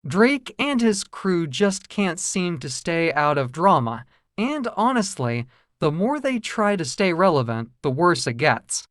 Drake and his crew just can't seem to stay out of drama, and honestly, the more they try to stay relevant, the worse it gets.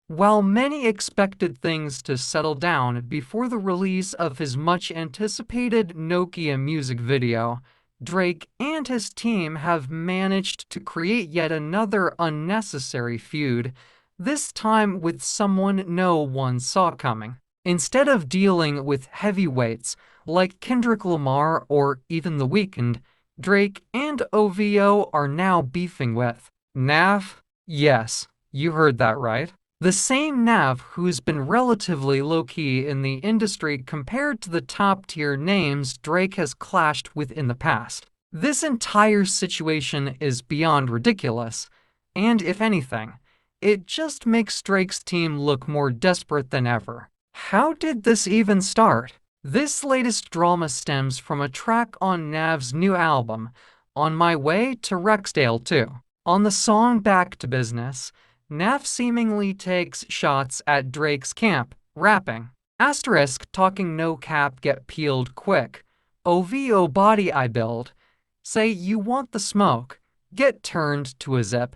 While many expected things to settle down before the release of his much-anticipated Nokia music video, Drake and his team have managed to create yet another unnecessary feud, this time with someone no one saw coming. Instead of dealing with heavyweights like Kendrick Lamar or even The Weeknd, Drake and OVO are now beefing with Nav. Yes, you heard that right. The same Nav who's been relatively low-key in the industry compared to the top-tier names Drake has clashed with in the past. This entire situation is beyond ridiculous, and if anything, it just makes Drake's team look more desperate than ever. How did this even start? This latest drama stems from a track on Nav's new album, On My Way to Rexdale 2. On the song Back to Business, Nav seemingly takes shots at Drake's camp, rapping. Asterisk talking no cap get peeled quick. OVO body I build. Say you want the smoke. Get turned to a zip.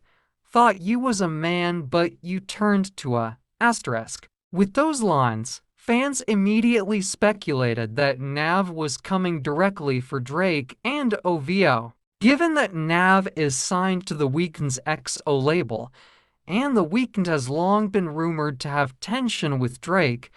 Thought you was a man but you turned to a asterisk. With those lines, fans immediately speculated that Nav was coming directly for Drake and OVO. Given that Nav is signed to The Weeknd's XO label, and The Weeknd has long been rumored to have tension with Drake,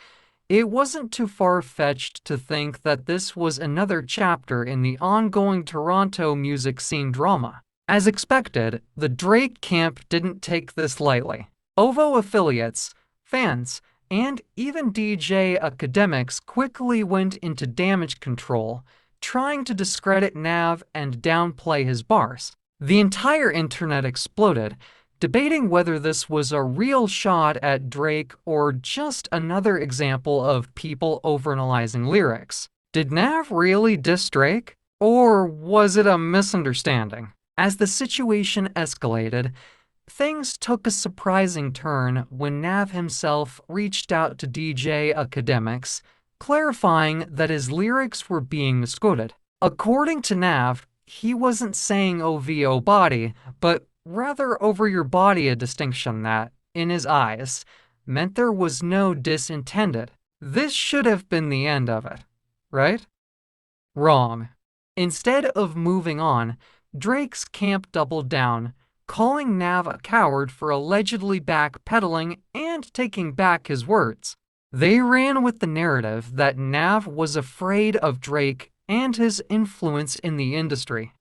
it wasn't too far-fetched to think that this was another chapter in the ongoing Toronto music scene drama. As expected, the Drake camp didn't take this lightly. OVO affiliates, fans, and even DJ academics quickly went into damage control, trying to discredit Nav and downplay his bars. The entire internet exploded, debating whether this was a real shot at Drake or just another example of people overanalyzing lyrics. Did Nav really diss Drake? Or was it a misunderstanding? As the situation escalated, things took a surprising turn when Nav himself reached out to DJ academics, clarifying that his lyrics were being misquoted. According to Nav, he wasn't saying OVO body, but rather over your body, a distinction that, in his eyes, meant there was no diss intended. This should have been the end of it, right? Wrong. Instead of moving on, Drake's camp doubled down, calling Nav a coward for allegedly backpedaling and taking back his words. They ran with the narrative that Nav was afraid of Drake and his influence in the industry.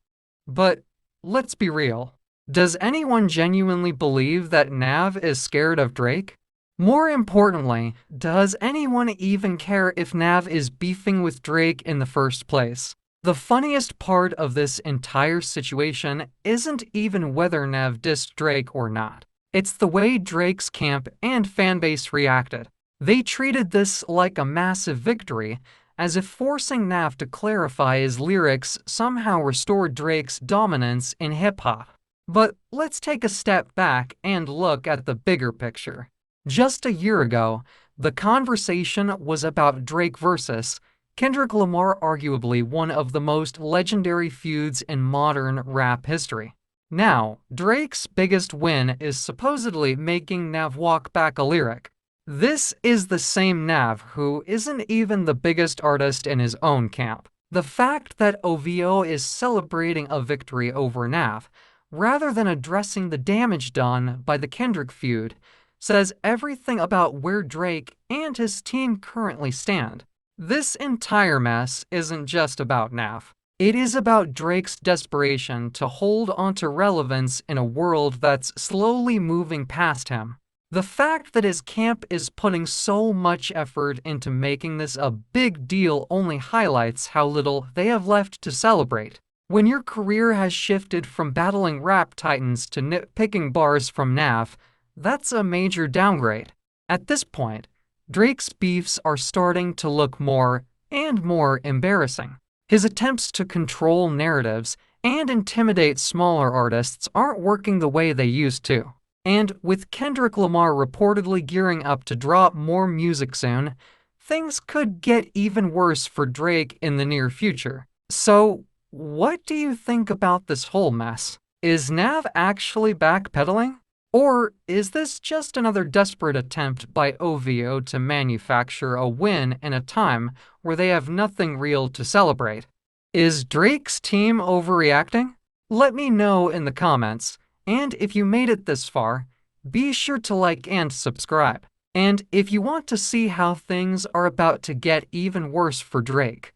But let's be real. Does anyone genuinely believe that Nav is scared of Drake? More importantly, does anyone even care if Nav is beefing with Drake in the first place? The funniest part of this entire situation isn't even whether Nav dissed Drake or not. It's the way Drake's camp and fanbase reacted. They treated this like a massive victory, as if forcing Nav to clarify his lyrics somehow restored Drake's dominance in hip-hop. But let's take a step back and look at the bigger picture. Just a year ago, the conversation was about Drake versus Kendrick Lamar, arguably one of the most legendary feuds in modern rap history. Now, Drake's biggest win is supposedly making Nav walk back a lyric. This is the same Nav who isn't even the biggest artist in his own camp. The fact that OVO is celebrating a victory over Nav, rather than addressing the damage done by the Kendrick feud, says everything about where Drake and his team currently stand. This entire mess isn't just about Nav. It is about Drake's desperation to hold onto relevance in a world that's slowly moving past him. The fact that his camp is putting so much effort into making this a big deal only highlights how little they have left to celebrate. When your career has shifted from battling rap titans to nitpicking bars from Nav, that's a major downgrade. At this point, Drake's beefs are starting to look more and more embarrassing. His attempts to control narratives and intimidate smaller artists aren't working the way they used to. And with Kendrick Lamar reportedly gearing up to drop more music soon, things could get even worse for Drake in the near future. So, what do you think about this whole mess? Is Nav actually backpedaling? Or is this just another desperate attempt by OVO to manufacture a win in a time where they have nothing real to celebrate? Is Drake's team overreacting? Let me know in the comments, and if you made it this far, be sure to like and subscribe. And if you want to see how things are about to get even worse for Drake,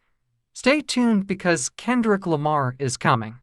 stay tuned because Kendrick Lamar is coming.